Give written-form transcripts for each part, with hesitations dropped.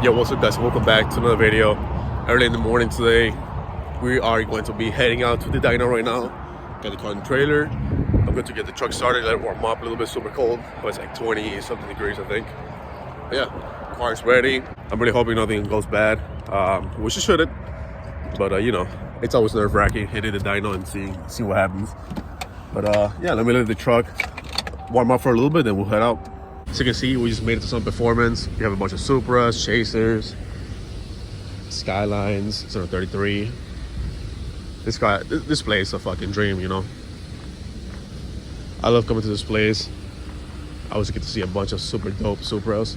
Yo, what's up guys, welcome back to another video. Early in the morning today, we are going to be heading out to the dyno right now. Got the car in the trailer. I'm going to get the truck started, let it warm up a little bit, super cold, but it's like 20 something degrees I think. But yeah, car's ready. I'm really hoping nothing goes bad, which it shouldn't, but you know, it's always nerve-wracking hitting the dyno and see what happens. But yeah, let me let the truck warm up for a little bit, then we'll head out. As you can see, we just made it to some performance. You have a bunch of Supras, Chasers, Skylines, 733. This place is a fucking dream, you know. I love coming to this place. I always get to see a bunch of super dope Supras.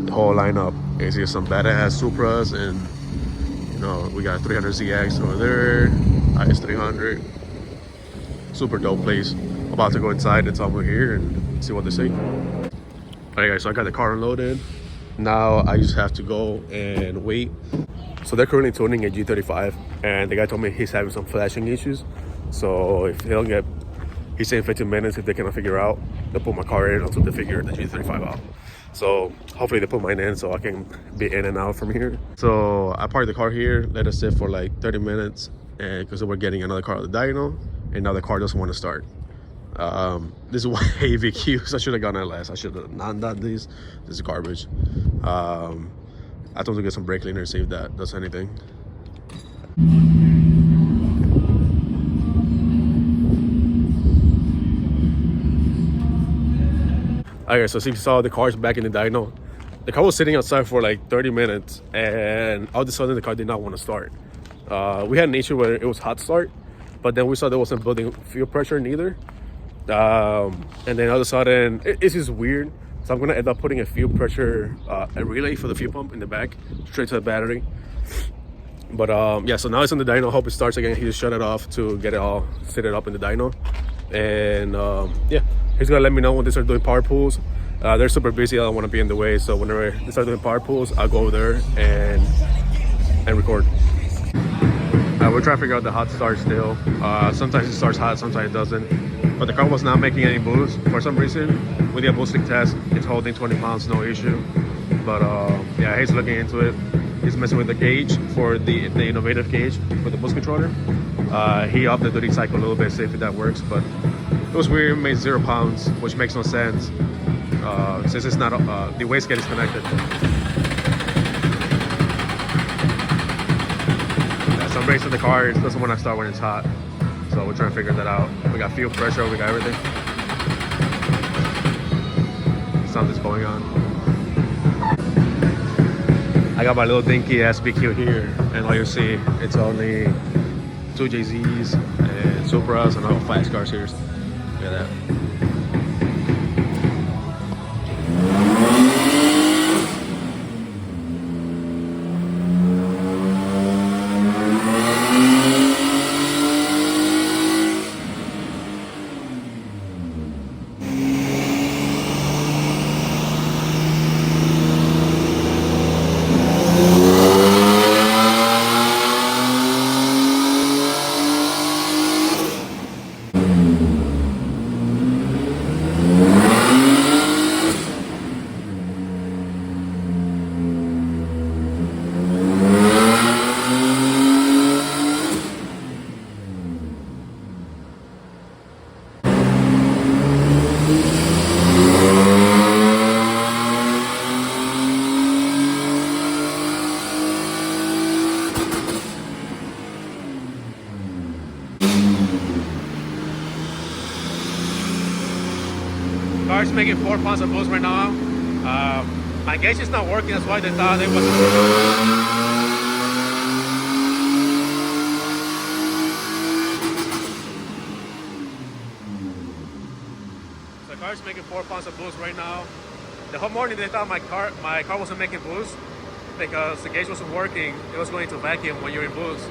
The whole lineup. You see some badass Supras, and you know, we got 300ZX over there, IS300. Super dope place. I'm about to go inside and tell them we're here and see what they say. Alright guys, so I got the car unloaded. Now I just have to go and wait. So they're currently tuning a G35, and the guy told me he's having some flashing issues. So if they don't get, he's saying 15 minutes, if they cannot figure out, they'll put my car in until they figure the G35 out. So hopefully they put mine in so I can be in and out from here. So I parked the car here, let it sit for like 30 minutes, and because we're getting another car at the dyno, and now the car doesn't want to start. This is why VQ, I should have gone LS. I should have not done this. This is garbage. I told him to get some brake cleaner, see if that does anything. Alright, so as you saw, the car's back in the dyno. The car was sitting outside for like 30 minutes, and all of a sudden the car did not want to start. We had an issue where it was hot start, but then we saw there wasn't building fuel pressure neither. And then all of a sudden it's just weird, so I'm gonna end up putting a fuel pressure a relay for the fuel pump in the back straight to the battery. But yeah, so now it's in the dyno. Hope it starts again. He just shut it off to get it all set it up in the dyno, and yeah, he's gonna let me know when they start doing power pulls. They're super busy. I don't want to be in the way, so whenever they start doing power pulls, I'll go over there and record. We're trying to figure out the hot start still. Sometimes it starts hot, sometimes it doesn't. But the car was not making any boost for some reason. With the boosting test, it's holding 20 pounds, no issue. But yeah, he's looking into it. He's messing with the gauge for the innovative gauge for the boost controller. He upped the duty cycle a little bit, see if that works. But it was weird, it made 0 pounds, which makes no sense since it's not the wastegate is connected. Some brakes in the car, it doesn't want to start when it's hot. So we're trying to figure that out. We got fuel pressure, we got everything. Something's going on. I got my little dinky ass VQ here, and all you see, it's only 2 JZs and Supras and all 5 cars here. Look at that. Car's making 4 pounds of boost right now. My gauge is not working, that's why they thought it was. So the car's making 4 pounds of boost right now. The whole morning they thought my car wasn't making boost because the gauge wasn't working. It was going to vacuum when you're in boost.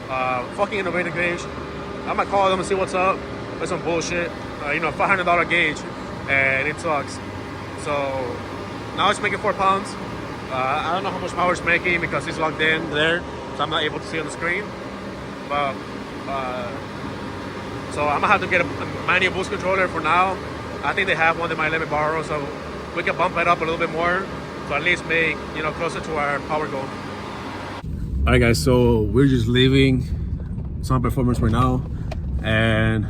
Fucking innovative gauge. I'm gonna call them and see what's up. There's some bullshit. You know, $500 gauge. And it sucks. So now it's making 4 pounds. I don't know how much power it's making because it's logged in there, so I'm not able to see on the screen. But so I'm gonna have to get a manual boost controller for now. I think they have one they might let me borrow, so we can bump it up a little bit more. to at least make, you know, closer to our power goal. All right, guys, so we're just leaving Sun Performance right now, and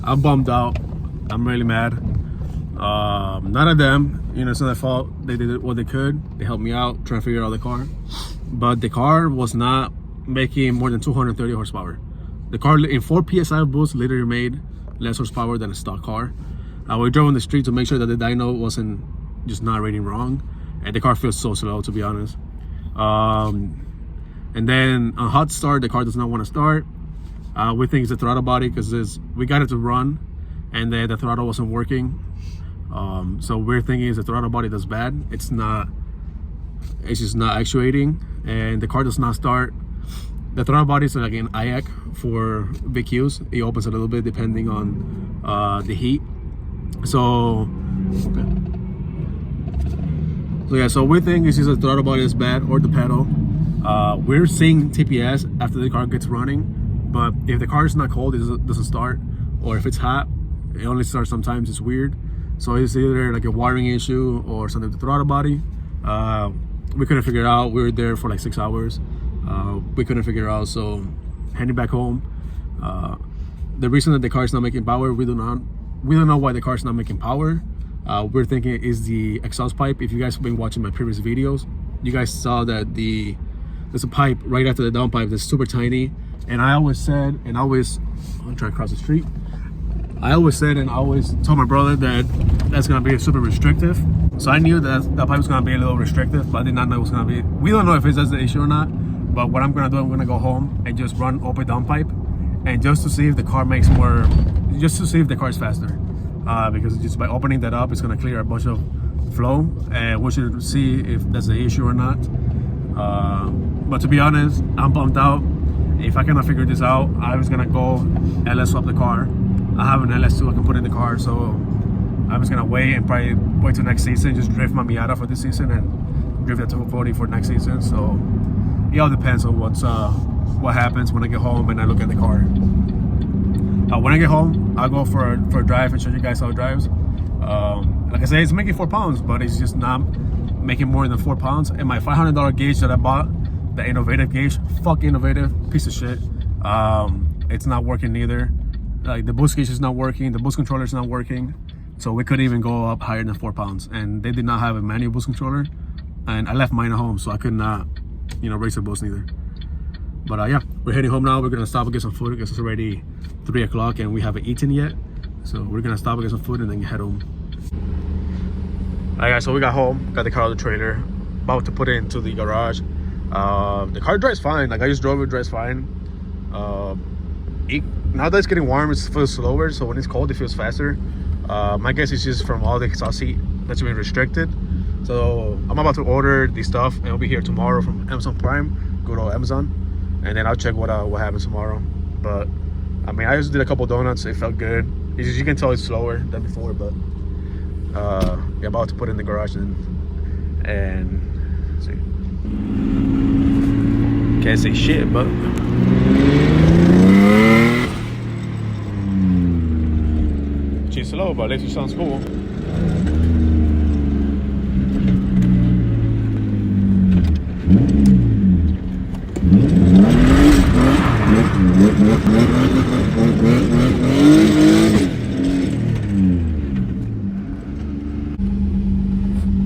I'm bummed out. I'm really mad. None of them, you know, it's not their fault. They did what they could. They helped me out trying to figure out the car, but the car was not making more than 230 horsepower. The car in 4 psi boost literally made less horsepower than a stock car. We drove on the street to make sure that the dyno wasn't just not rating wrong, and the car feels so slow, to be honest. And then on hot start, the car does not want to start. We think it's the throttle body because we got it to run, and then the throttle wasn't working. So we're thinking it's the throttle body that's bad. It's not. It's just not actuating, and the car does not start. The throttle body is like an IAC for VQs. It opens a little bit depending on the heat. So yeah, so we think it's either the throttle body is bad or the pedal. We're seeing TPS after the car gets running, but if the car is not cold, it doesn't start, or if it's hot, it only starts sometimes. It's weird. So it's either like a wiring issue or something with the throttle body. We couldn't figure it out. We were there for like 6 hours. We couldn't figure it out, so heading back home. The reason that the car is not making power, we don't know why the car is not making power. We're thinking it is the exhaust pipe. If you guys have been watching my previous videos, you guys saw that there's a pipe right after the downpipe that's super tiny, and I always said, and always, I'm trying to cross the street. I always said and I always told my brother that that's gonna be super restrictive. So I knew that that pipe was gonna be a little restrictive, but I did not know it was gonna be. We don't know if that's the issue or not. But what I'm gonna do, I'm gonna go home and just run open downpipe, and just to see if the car makes more, just to see if the car is faster. Because just by opening that up, it's gonna clear a bunch of flow, and we should see if that's the issue or not. But to be honest, I'm bummed out. If I cannot figure this out, I was gonna go LS swap the car. I have an LS2 I can put in the car, so I'm just gonna wait and probably wait till next season, just drift my Miata for this season and drift that 240 for next season. So it all depends on what happens when I get home and I look at the car. When I get home, I'll go for a drive and show you guys how it drives. Like I said, it's making 4 pounds, but it's just not making more than 4 pounds. And my $500 gauge that I bought, the innovative gauge, fuck innovative, piece of shit. It's not working either. Like the boost gauge is not working, the boost controller is not working. So we couldn't even go up higher than 4 pounds. And they did not have a manual boost controller. And I left mine at home, so I could not, you know, raise the boost either. But yeah, we're heading home now. We're gonna stop and get some food because it's already 3 o'clock and we haven't eaten yet. So we're gonna stop and get some food and then head home. Alright guys, so we got home, got the car out of the trailer, about to put it into the garage. The car drives fine. Like I just drove it, drives fine. Now that it's getting warm, it feels slower, so when it's cold it feels faster. My guess is just from all the exhaust heat that's been restricted. So I'm about to order the stuff and it'll be here tomorrow from Amazon Prime. Go to Amazon, and then I'll check what happens tomorrow. But I mean, I just did a couple donuts. It felt good. You can tell it's slower than before, but yeah, about to put it in the garage and see. Can't say shit, but she's slow, but at least it sounds cool.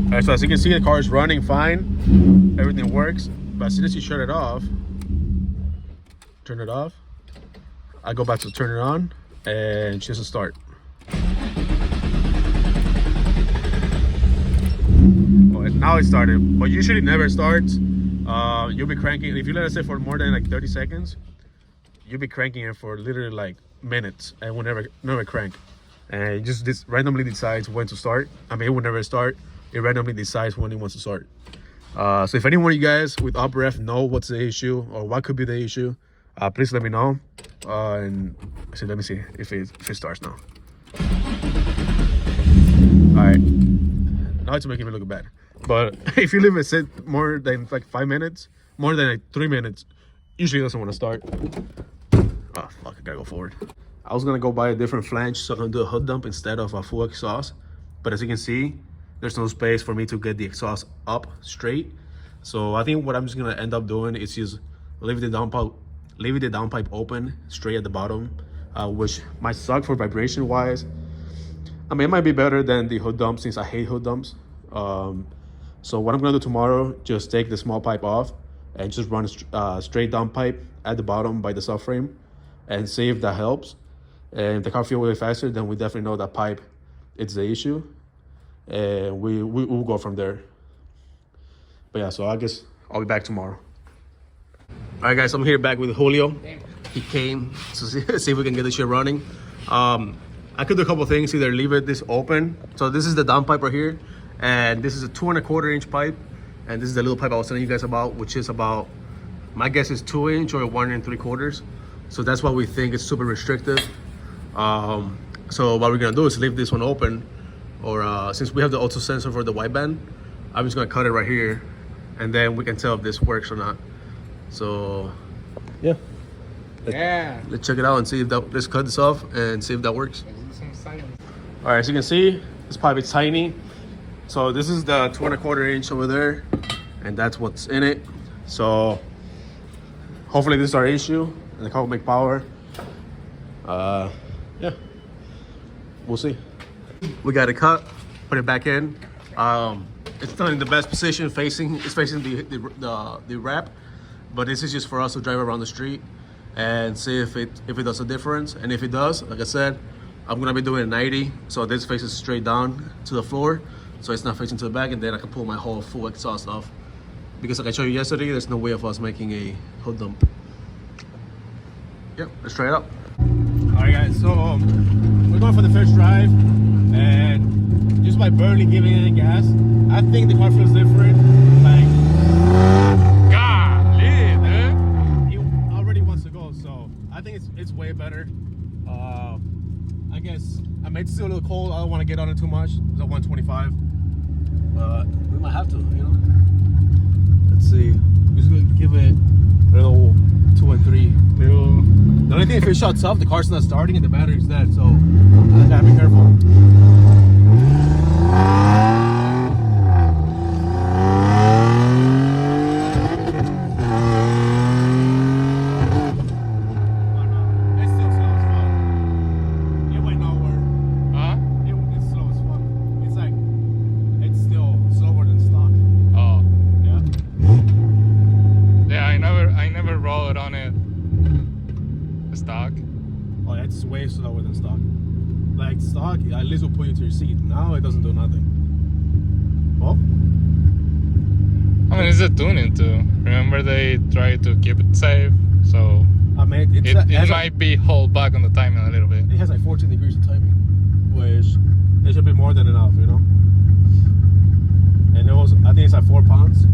Alright, so as you can see, the car is running fine. Everything works. But as soon as you shut it off, turn it off, I go back to turn it on and she doesn't start. Oh, now it started, but usually never starts. You'll be cranking, if you let it sit for more than like 30 seconds, you'll be cranking it for literally like minutes and will never crank. And it just randomly decides when to start. I mean, it will never start. It randomly decides when it wants to start. So if any one of you guys with UpRef know what's the issue or what could be the issue, please let me know. And so let me see if it starts now. All right, now it's making me look bad. But if you leave it sit more than like 5 minutes, more than like 3 minutes, usually it doesn't want to start. Oh fuck, I gotta go forward. I was gonna go buy a different flange so I can do a hood dump instead of a full exhaust, but as you can see, there's no space for me to get the exhaust up straight. So I think what I'm just gonna end up doing is just leaving the downpipe open straight at the bottom, which might suck for vibration wise. I mean, it might be better than the hood dump since I hate hood dumps. So what I'm gonna do tomorrow, just take the small pipe off and just run a straight down pipe at the bottom by the subframe and see if that helps. And if the car feels way faster, then we definitely know that pipe is the issue, and we'll go from there. But yeah, so I guess I'll be back tomorrow. All right, guys, I'm here back with Julio. He came to see if we can get this shit running. I could do a couple of things, either leave this open. So this is the down pipe right here, and this is a 2¼ inch pipe, and this is the little pipe I was telling you guys about, which is about, my guess is 2 inch or 1 3/4. So that's why we think it's super restrictive. So what we're gonna do is leave this one open, or since we have the auto sensor for the wideband, I'm just gonna cut it right here, and then we can tell if this works or not. So yeah, let's check it out and see if let's cut this off and see if that works. All right, so you can see this pipe is tiny. So this is the 2¼ inch over there, and that's what's in it. So hopefully this is our issue and the car will make power. Yeah, we'll see. We got it cut, put it back in. It's not in the best position, it's facing the wrap, but this is just for us to drive around the street and see if it does a difference. And if it does, like I said, I'm gonna be doing a 90, so this faces straight down to the floor, so it's not facing to the back, and then I can pull my whole full exhaust off. Because like I showed you yesterday, there's no way of us making a hood dump. Yep, let's try it out. All right, guys, so we're going for the first drive, and just by barely giving it gas, I think the car feels different. Like, golly, dude. He already wants to go, so I think it's way better. I guess I might still a little cold. I don't want to get on it too much. It's at 125, but we might have to, you know. Let's see. We're just gonna give it a little 2 and 3. The only thing, if it shuts off, the car's not starting and the battery's dead, so I gotta be careful. Way slower than stock. Like stock, at least will put you to your seat. Now it doesn't do nothing. Oh, I mean, it's a tuning too. Remember, they try to keep it safe, so I mean, it might be hold back on the timing a little bit. It has like 14 degrees of timing, which it should be more than enough, you know. And it was, I think it's like 4 pounds.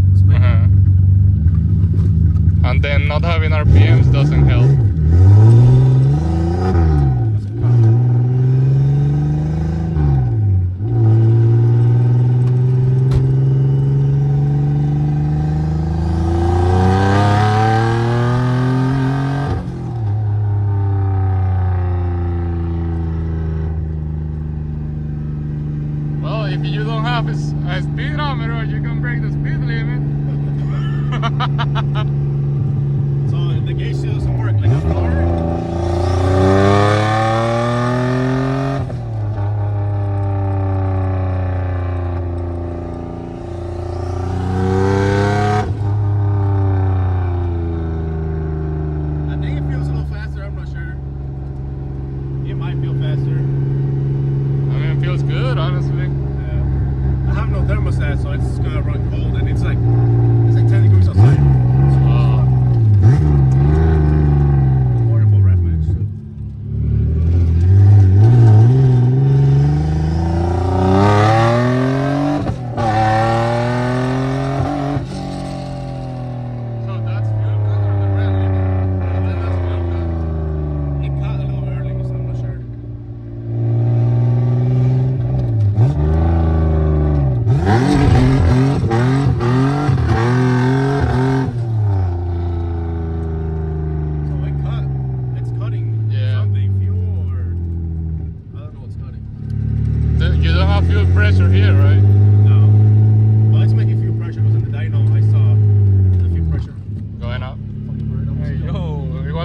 And then not having RPMs doesn't help. If you don't have a speedometer, you can break the speed limit. So the gauge still doesn't work like a car. I think it feels a little faster, I'm not sure. It might feel faster. I mean, it feels good, honestly. I have no thermostat, so it's gonna run cold, and it's like 10 degrees outside.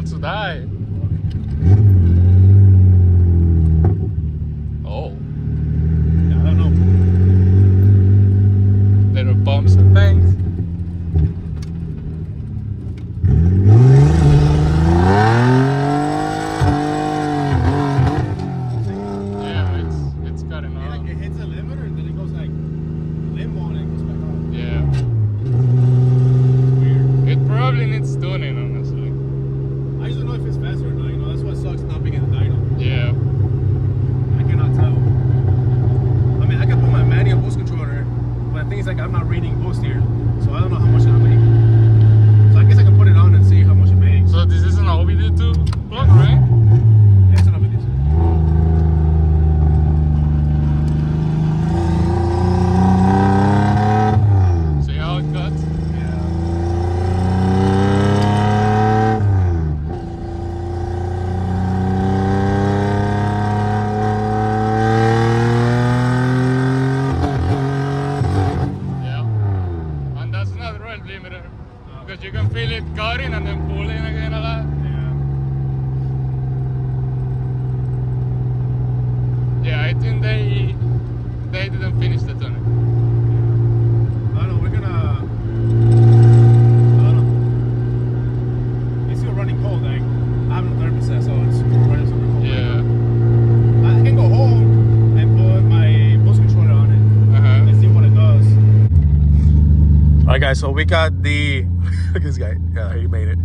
wants to die. Oh. Yeah, I don't know. Little bumps and things. Yeah, it's cutting off. Like it hits a limiter and then it goes like limbo and it goes back off. Yeah. It's weird. It probably needs tuning, honestly. I just don't know if it's faster or not. You know, that's what sucks not being in the dyno. Yeah. I cannot tell. I mean, I can put my manual boost controller, but the thing is, like, I'm not reading boost here, so I don't know how much it'll make. So I guess I can put it on and see how much it makes. So this is an OBD2 plug, right? Yeah, it's enough of this. See how it cuts? Yeah. Yeah. And that's not the right limiter. Because you can feel it cutting and then pulling again a lot. Yeah, I think they didn't finish the tuning. I don't know, we're gonna... I don't know. It's still running cold, like, I'm at 30%, so it's running super cold. Yeah. I can go home and put my boost controller on it and see what it does. Alright guys, so we got the... Look at this guy. Yeah, he made it.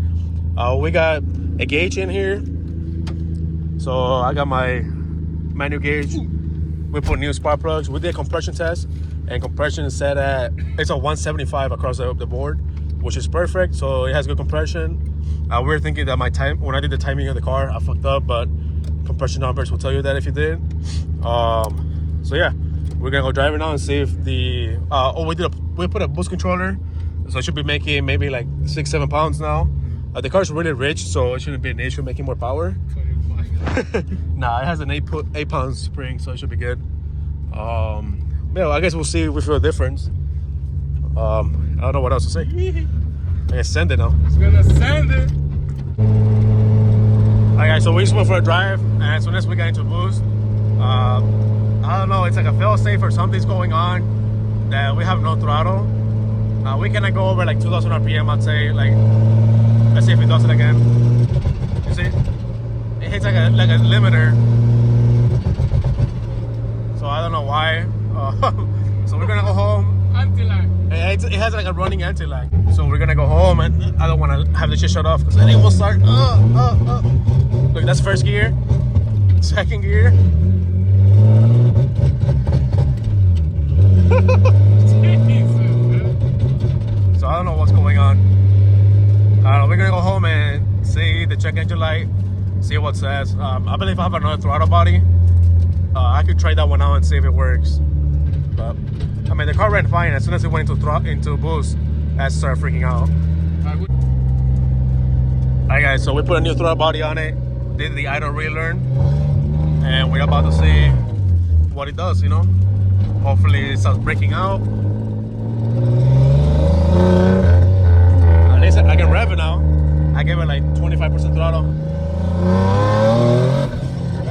We got a gauge in here. So I got my manual gauge. We put new spark plugs. We did a compression test, and compression is set at, it's a 175 across the board, which is perfect. So it has good compression. We were thinking that when I did the timing of the car, I fucked up, but compression numbers will tell you that if you did. So yeah, we're gonna go drive it now and see if the we put a boost controller, so it should be making maybe like 6-7 pounds now. The car's really rich, so it shouldn't be an issue making more power. Nah, it has an 8-pound spring, so it should be good. Yeah, I guess we'll see if we feel a difference. I don't know what else to say. I guess send it now. It's gonna send it. Alright guys, so we just went for a drive, and as soon as we got into boost, I don't know, it's like a fail-safe or something's going on that we have no throttle. We cannot go over like 2,000 RPM, I'd say. Like, let's see if it does it again. You see? It hits like a limiter. So I don't know why. So we're gonna go home. Anti-lag. It has like a running anti-lag. So we're gonna go home, and I don't want to have the shit shut off because then it will start. Look, that's first gear, second gear. So I don't know what's going on. We're gonna go home and see the check engine light, see what it says. I believe I have another throttle body. I could try that one out and see if it works. But I mean, the car ran fine. As soon as it went into boost, I started freaking out. Alright guys, so we put a new throttle body on it, did the idle relearn, and we're about to see what it does, you know. Hopefully it starts breaking out. At least I can rev it now. I gave it like 25% throttle.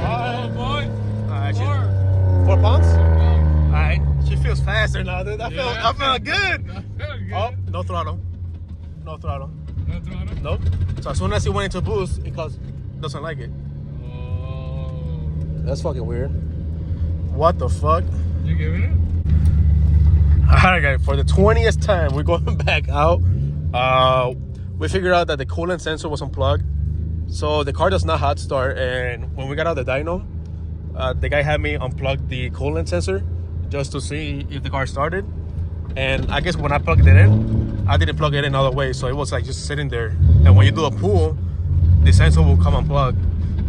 Oh boy. 4 pounds? Alright, she feels faster now, dude. I feel good. Oh, no throttle. No throttle. No throttle? Nope. So as soon as it went into boost, it doesn't like it. Oh. That's fucking weird. What the fuck? You giving it? Alright guys, for the 20th time, we're going back out. We figured out that the coolant sensor was unplugged. So the car does not hot start, and when we got out of the dyno, the guy had me unplug the coolant sensor just to see if the car started. And I guess when I plugged it in, I didn't plug it in all the way, so it was like just sitting there. And when you do a pull, the sensor will come unplugged.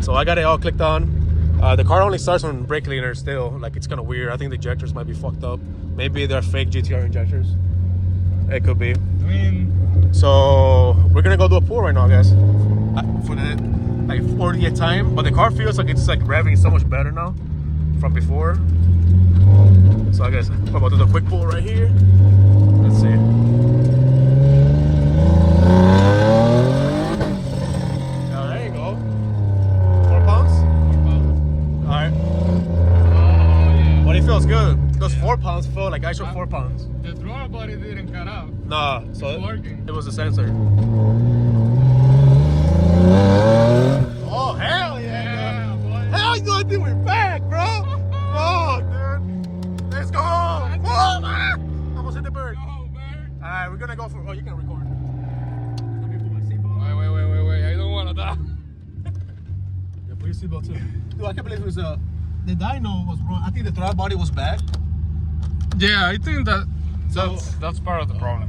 So I got it all clicked on. The car only starts on brake cleaner still. Like, it's kind of weird. I think the injectors might be fucked up. Maybe they're fake GTR injectors. It could be. I mean, so we're gonna go do a pull right now, guys, for the like 40th time. But the car feels like it's like revving so much better now from before. So I guess I'm about to do a quick pull right here. Let's see. All right. guy showed 4 pounds. The throttle body didn't cut out. Nah, so It's working. it was a sensor. Oh, hell yeah, Yeah, boy. hell no, I think we're back, bro. Oh, dude. Let's go. Oh, almost hit the bird. Go, bird. All right, we're gonna go for. Oh, you can record. Wait. I don't want to die. Yeah, put your seatbelt too. Dude, I can't believe it was the dyno was wrong. I think the throttle body was bad. Yeah, I think that's part of the problem.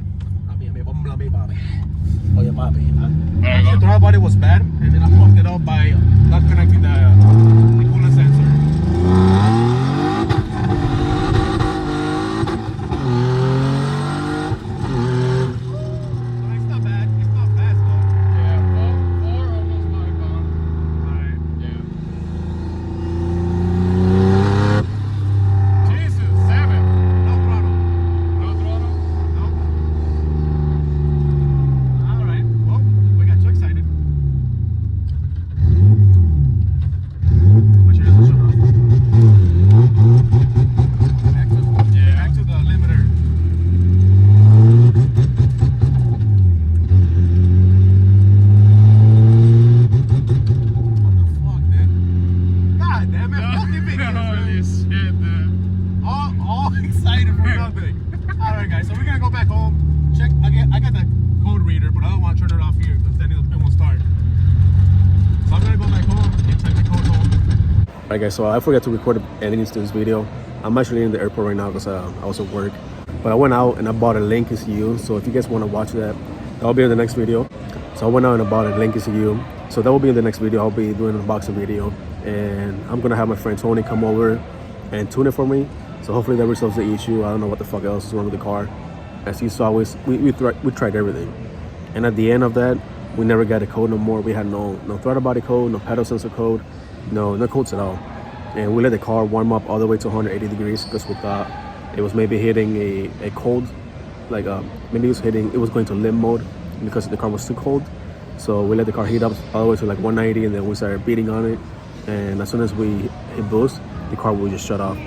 Oh yeah, papi. There you The go. throttle body was bad, and then I fucked it up by not connecting the coolant sensor. It's not bad. It's not fast though. Yeah, 4 almost 5 pounds. Alright. Yeah. Jesus, 7. No throttle. No throttle. Nope. Alright. Well, we got too excited. Make sure it doesn't shut off. Back to the limiter. What the fuck, dude? God damn it, fucking videos, Holy man. shit, dude. All excited for nothing. Alright guys, so we're gonna go back home. Check, I got the code reader, but I don't want to turn it off here because then it won't start. So I'm gonna go back home and check the code home. Alright guys, so I forgot to record endings to this video. I'm actually in the airport right now because I was at work. But I went out and I bought a Link ECU. So if you guys want to watch that, that'll be in the next video. So I went out and I bought a Link ECU. So that will be in the next video. I'll be doing an unboxing video. And I'm gonna have my friend Tony come over and tune it for me. So hopefully that resolves the issue. I don't know what the fuck else is wrong with the car. As you saw, we tried everything. And at the end of that, we never got a code no more. We had no throttle body code, no pedal sensor code, no codes at all. And we let the car warm up all the way to 180 degrees because we thought it was maybe hitting a cold, like maybe it was going to limp mode because the car was too cold. So we let the car heat up all the way to like 190, and then we started beating on it. And as soon as we hit boost, the car will just shut off.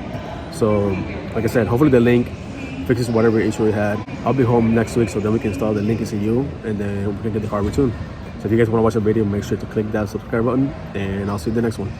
So like I said, hopefully the Link fixes whatever issue we had. I'll be home next week, so then we can install the Link ECU and then we can get the car retuned. So if you guys want to watch the video, make sure to click that subscribe button, and I'll see you in the next one.